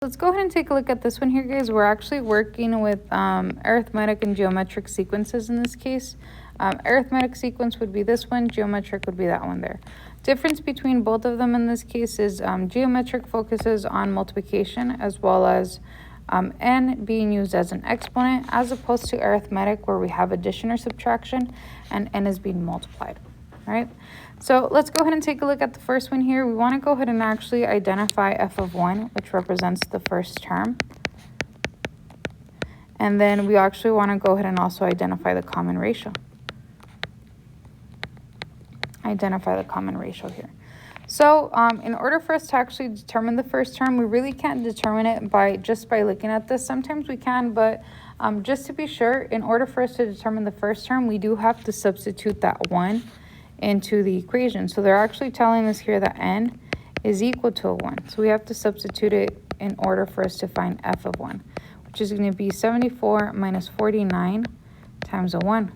Let's go ahead and take a look at this one here, guys. We're actually working with arithmetic and geometric sequences in this case. Arithmetic sequence would be this one, geometric would be that one there. Difference between both of them in this case is geometric focuses on multiplication as well as n being used as an exponent, as opposed to arithmetic where we have addition or subtraction and n is being multiplied. All right, so let's go ahead and take a look at the first one here. We want to go ahead and actually identify f of 1, which represents the first term. And then we actually want to go ahead and also identify the common ratio. Identify the common ratio here. So in order for us to actually determine the first term, we really can't determine it by looking at this. Sometimes we can, but just to be sure, in order for us to determine the first term, we do have to substitute that 1 into the equation. So they're actually telling us here that n is equal to a 1. So we have to substitute it in order for us to find f of 1, which is going to be 74 minus 49 times a 1.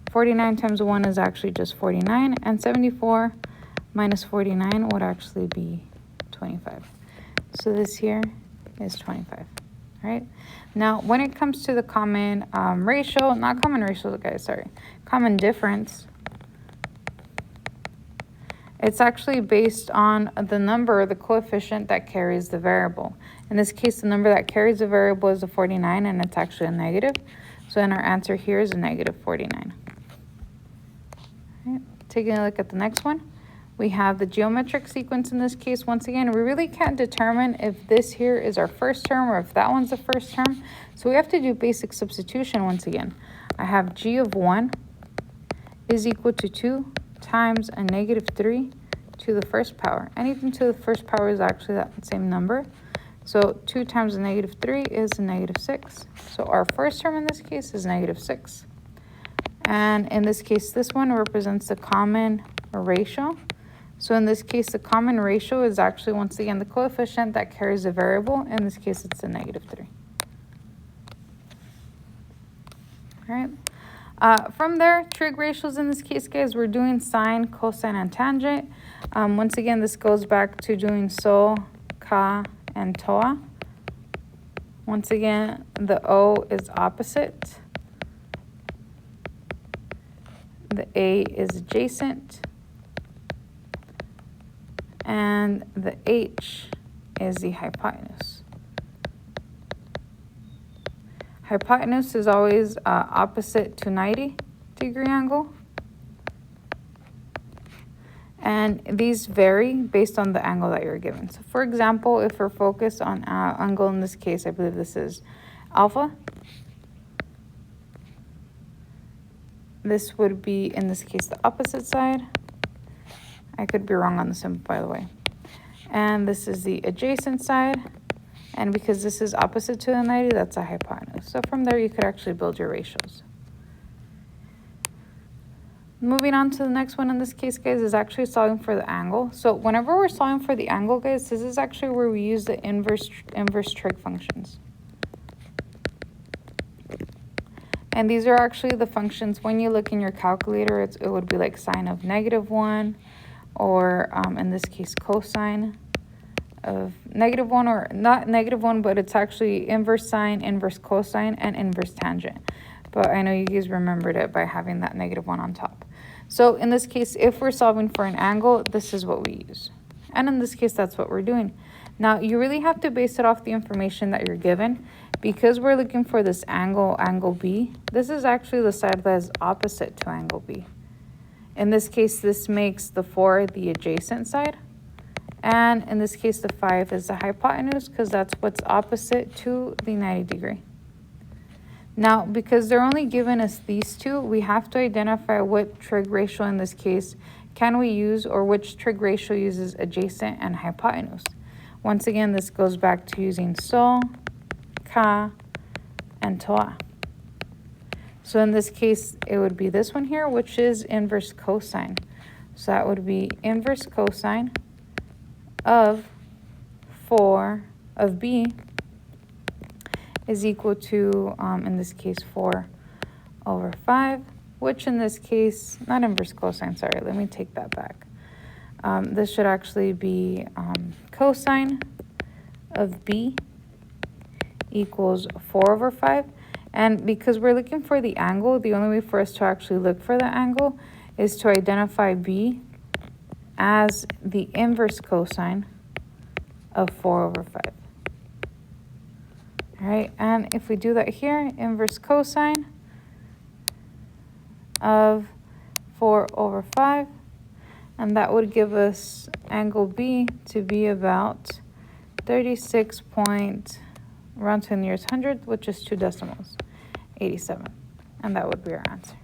49 times a 1 is actually just 49, and 74 minus 49 would actually be 25. So this here is 25. All right. Now, when it comes to the common ratio, not common ratio, guys, sorry, common difference, it's actually based on the number, the coefficient that carries the variable. In this case, the number that carries the variable is a 49, and it's actually a negative. So then our answer here is a negative 49. Right. Taking a look at the next one, we have the geometric sequence in this case. Once again, we really can't determine if this here is our first term or if that one's the first term. So we have to do basic substitution once again. I have g of 1 is equal to 2 times a negative 3 to the first power. Anything to the first power is actually that same number. So 2 times a negative 3 is a negative 6. So our first term in this case is negative 6. And in this case, this one represents the common ratio. So in this case, the common ratio is actually, once again, the coefficient that carries the variable. In this case, it's a negative 3. All right. From there, trig ratios in this case, guys, we're doing sine, cosine, and tangent. Once again, this goes back to doing so, ka, and toa. Once again, the O is opposite. The A is adjacent. And the H is the hypotenuse. Hypotenuse is always opposite to 90-degree angle. And these vary based on the angle that you're given. So for example, if we're focused on angle, in this case, I believe this is alpha. This would be, in this case, the opposite side. I could be wrong on the symbol, by the way. And this is the adjacent side. And because this is opposite to the 90, that's a hypotenuse. So from there, you could actually build your ratios. Moving on to the next one in this case, guys, is actually solving for the angle. So whenever we're solving for the angle, guys, this is actually where we use the inverse trig functions. And these are actually the functions, when you look in your calculator, it would be like sine of -1, or in this case, cosine of -1, or not -1, but it's actually inverse sine, inverse cosine, and inverse tangent. But I know you guys remembered it by having that -1 on top. So in this case, if we're solving for an angle, this is what we use. And in this case, that's what we're doing. Now, you really have to base it off the information that you're given. Because we're looking for this angle, angle B, this is actually the side that is opposite to angle B. In this case, this makes the 4 the adjacent side. And in this case, the 5 is the hypotenuse because that's what's opposite to the 90-degree. Now, because they're only giving us these two, we have to identify what trig ratio in this case can we use, or which trig ratio uses adjacent and hypotenuse. Once again, this goes back to using so, ka, and toa. So in this case, it would be this one here, which is inverse cosine. So that would be inverse cosine of 4 of B is equal to, in this case, 4 over 5, which in this case, not inverse cosine, sorry, let me take that back. This should actually be cosine of B equals 4 over 5. And because we're looking for the angle, the only way for us to actually look for the angle is to identify B as the inverse cosine of 4 over 5. All right, and if we do that here, inverse cosine of 4 over 5, and that would give us angle B to be about 36 point, round to the nearest hundredth, which is 2 decimals, 87. And that would be our answer.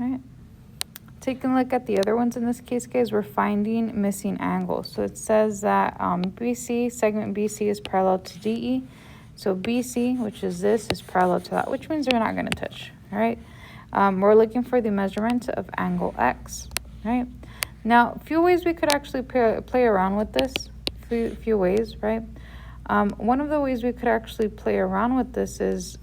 All right. Taking a look at the other ones in this case, guys, we're finding missing angles. So it says that BC, segment BC is parallel to DE. So BC, which is this, is parallel to that, which means we're not going to touch. All right. We're looking for the measurement of angle X. All right. Now, a few ways we could actually play around with this. Few ways, right? One of the ways we could actually play around with this is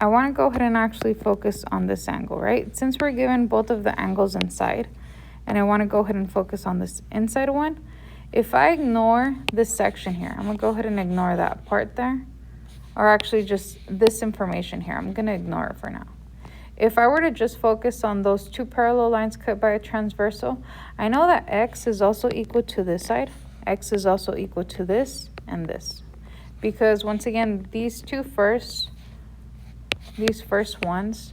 I want to go ahead and actually focus on this angle, right? Since we're given both of the angles inside, and I want to go ahead and focus on this inside one, if I ignore this section here, I'm going to go ahead and ignore that part there, or actually just this information here. I'm going to ignore it for now. If I were to just focus on those two parallel lines cut by a transversal, I know that X is also equal to this side. X is also equal to this and this. Because once again, these first ones,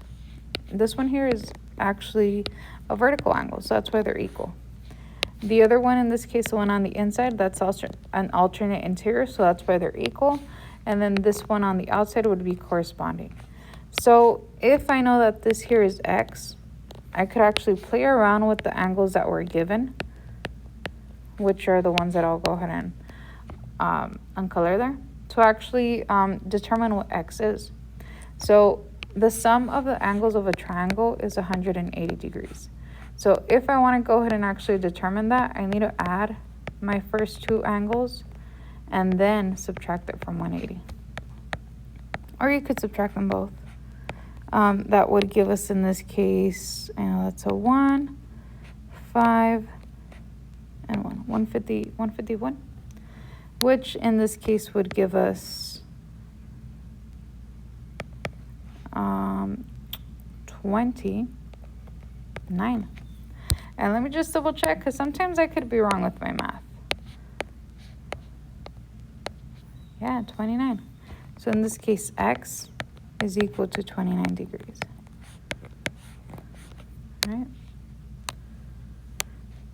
this one here is actually a vertical angle, so that's why they're equal. The other one, in this case, the one on the inside, that's also an alternate interior, so that's why they're equal. And then this one on the outside would be corresponding. So if I know that this here is X, I could actually play around with the angles that were given, which are the ones that I'll go ahead and uncolor there, to actually determine what X is. So the sum of the angles of a triangle is 180 degrees. So if I want to go ahead and actually determine that, I need to add my first two angles and then subtract it from 180. Or you could subtract them both. That would give us, in this case, I know that's a 1, 5, and 1, 151, which in this case would give us 29. And let me just double check, because sometimes I could be wrong with my math. Yeah, 29. So in this case, X is equal to 29 degrees. All right.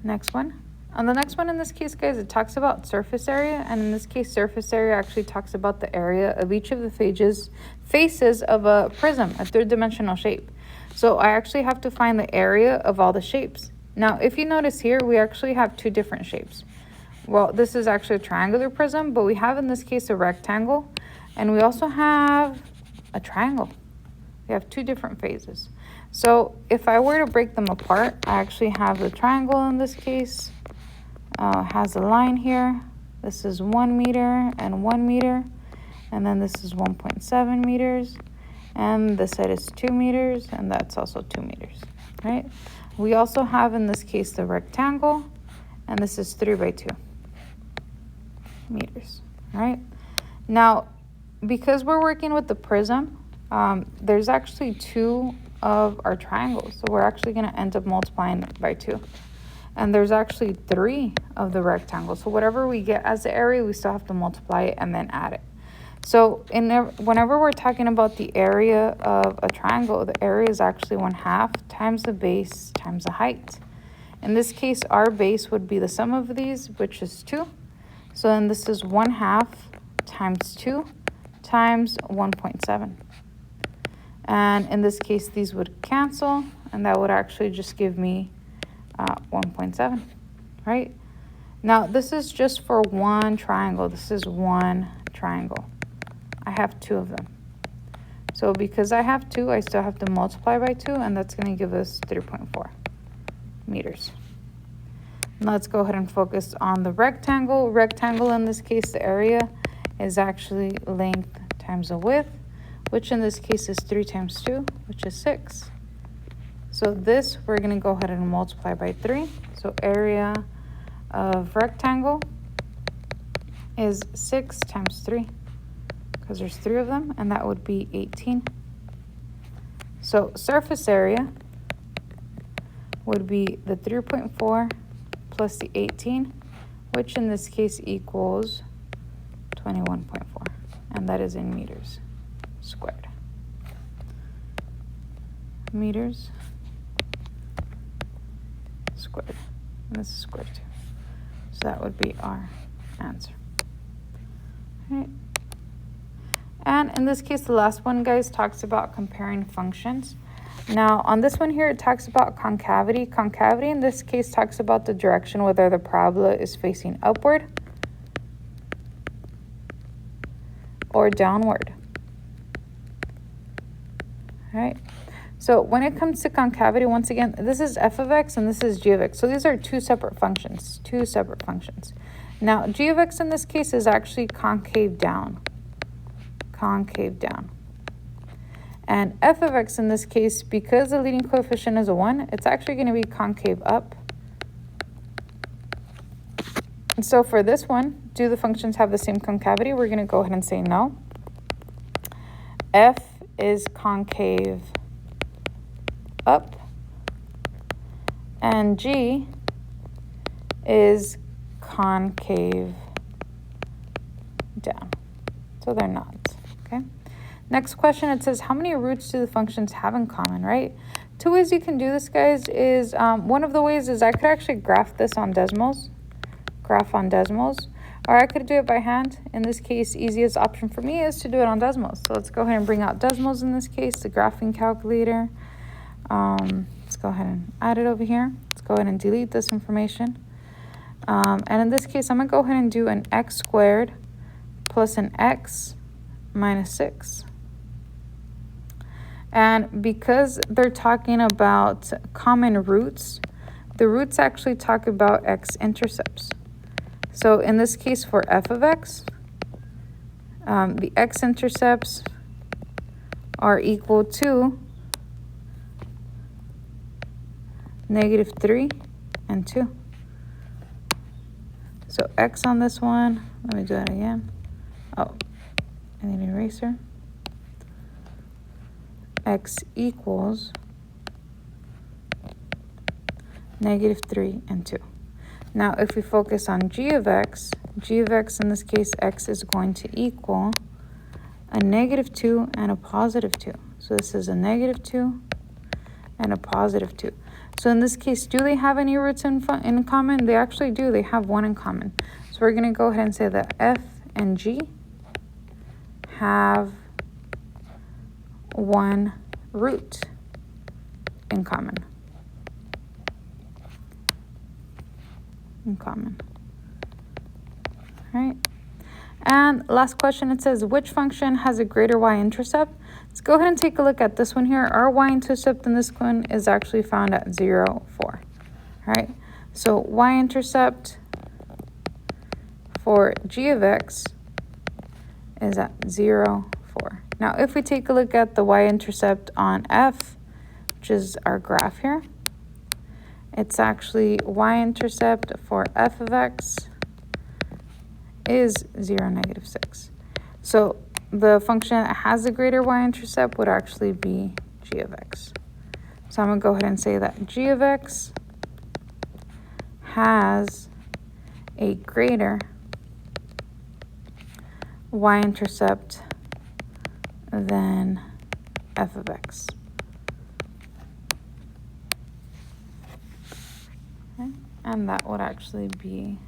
Next one. On the next one, in this case, guys, it talks about surface area. And in this case, surface area actually talks about the area of each of the faces of a prism, a third-dimensional shape. So I actually have to find the area of all the shapes. Now, if you notice here, we actually have two different shapes. Well, this is actually a triangular prism, but we have, in this case, a rectangle. And we also have a triangle. We have two different phases. So if I were to break them apart, I actually have the triangle in this case. Has a line here. This is 1 meter and 1 meter. And then this is 1.7 meters. And this side is 2 meters. And that's also 2 meters, right? We also have, in this case, the rectangle. And this is 3 by 2 meters, right? Now, because we're working with the prism, there's actually 2 of our triangles. So we're actually going to end up multiplying by 2. And there's actually 3 of the rectangles. So whatever we get as the area, we still have to multiply it and then add it. So whenever we're talking about the area of a triangle, the area is actually 1/2 times the base times the height. In this case, our base would be the sum of these, which is 2. So then this is 1/2 times 2 times 1.7. And in this case, these would cancel, and that would actually just give me 1.7, right? Now, this is just for one triangle. This is one triangle. I have 2 of them. So because I have 2, I still have to multiply by 2, and that's going to give us 3.4 meters. Now let's go ahead and focus on the rectangle. Rectangle, in this case, the area is actually length times the width, which in this case is 3 times 2, which is 6. So this, we're going to go ahead and multiply by 3. So area of rectangle is 6 times 3, because there's 3 of them, and that would be 18. So surface area would be the 3.4 plus the 18, which in this case equals 21.4, and that is in meters squared. Meters squared, and this is squared too. So that would be our answer. All right. And in this case, the last one, guys, talks about comparing functions. Now, on this one here, it talks about concavity. Concavity in this case talks about the direction, whether the parabola is facing upward or downward. All right. So when it comes to concavity, once again, this is f of x and this is g of x. So these are two separate functions. Now, g of x in this case is actually concave down. Concave down. And f of x in this case, because the leading coefficient is a 1, it's actually going to be concave up. And so for this one, do the functions have the same concavity? We're going to go ahead and say no. F is concave up, and g is concave down. So they're not, okay? Next question, it says, how many roots do the functions have in common, right? Two ways you can do this, guys, is one of the ways is I could actually graph this on Desmos, or I could do it by hand. In this case, easiest option for me is to do it on Desmos. So let's go ahead and bring out Desmos in this case, the graphing calculator. Let's go ahead and add it over here. Let's go ahead and delete this information. And in this case, I'm going to go ahead and do an x squared plus an x minus 6. And because they're talking about common roots, the roots actually talk about x-intercepts. So in this case, for f of x, the x-intercepts are equal to -3 and 2. So x on this one, let me do that again. Oh, I need an eraser. X equals -3 and 2. Now, if we focus on g of x in this case, x is going to equal a -2 and a +2. So this is a -2 and a +2. So in this case, do they have any roots in common? They actually do. They have one in common. So we're going to go ahead and say that f and g have one root in common. All right. And last question, it says, which function has a greater y-intercept? Let's go ahead and take a look at this one here. Our y-intercept in this one is actually found at 0, 4. All right. So y-intercept for g of x is at 0, 4. Now, if we take a look at the y-intercept on f, which is our graph here, it's actually y-intercept for f of x is 0, -6. So the function that has the greater y-intercept would actually be g of x. So I'm going to go ahead and say that g of x has a greater y-intercept than f of x. Okay. And that would actually be